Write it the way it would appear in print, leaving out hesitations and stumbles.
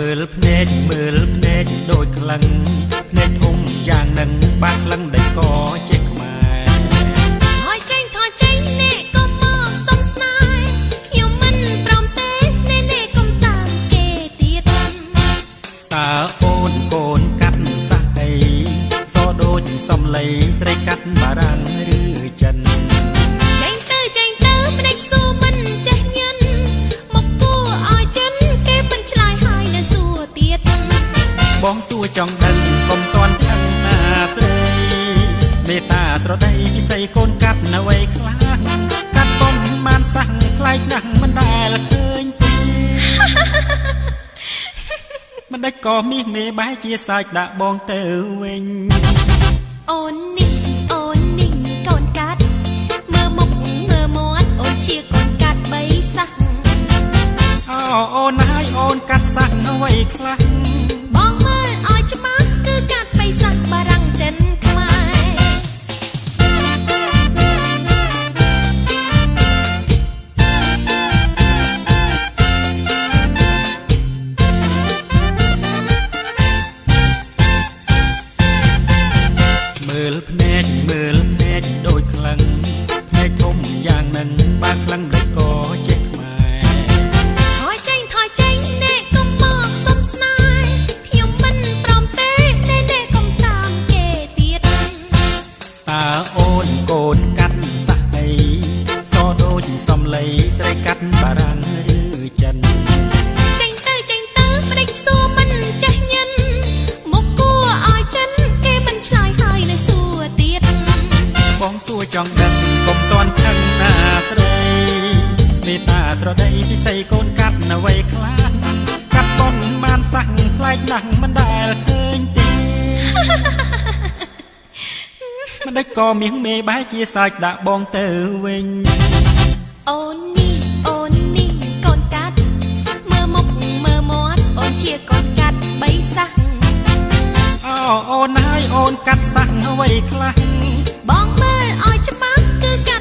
មើលភ្នែកដូចខ្លាំងភ្នែកធំយ៉ាងនឹងបាក់ខ្លាំងដែលក៏ចេះខ្មែរថយចេញអ្នកកុំមកសុំស្នេហ៍ខ្ញុំមិនព្រមទេអ្នកកុំតាមគេទៀតតើអូនកូនកាត់សះអីសដូចសំឡេងស្រីកាត់បារាំងឬចិនចេញទៅភ្នែកស៊ូមិនចេះញ៉ាំមកគួរឲ្យចិនគេមិនឆ្លើយហើយនៅសួរទៀតបងសួរចង់ដឹងកុំតាន់ខឹងណាស្រីមេត្តាស្រដីពិសីកូនកាត់នៅវ័យខ្លះកាត់បំបានសាំងខ្លាយណាស់មិនដែលឃើញទេមិនដេចក៏មាសមេបែជាសាច់ដាក់បងទៅវិញអូននេះកូនកាត់មើលមុខមើលមាត់អូនជាកូនកាត់បីសាំងអូនហើយអូនកាត់សាំងនៅវ័យខ្លះបងមើលឲ្យច្បាស់គឺកាត់បីសាំងបារាំងចិនខ្មែរមើលភ្នែកដូចខ្លាំងភ្នែកធំយ៉ាងនឹងបាក់ខ្លាំងដែលក៏ចេះខ្មែរថយចេញអ្នកកុំមកសុំស្នេហ៍ខ្ញុំមិនព្រមទេអ្នកកុំតាមគេទៀតតើអូនកូនកាត់សះអីសដូចសំឡេងស្រីកាត់បារាំងឬចិនចេញទៅភ្នែកស៊ូមិនចេះញ៉ាំមកគួរឲ្យចិនគេមិនឆ្លើយហើយនៅសួរទៀតបងសួរចង់ដឹងកុំតាន់ខឹងណាស្រីមេត្តាស្រដីពិសីកូនកាត់នៅវ័យខ្លះកាត់បំបានសាំងខ្លាចណាស់មិនដែលឃើញទេមិនដេចក៏មាសមេបែជាសាច់ដាក់បងទៅវិញអូននេះកូនកាត់មើលមុខមើលមាត់អូនជាកូនកាត់បីសាំងអូនហើយអូនកាត់សាំងនៅវ័យខ្លះបងមើលឲ្យច្បាស់គឺកាត់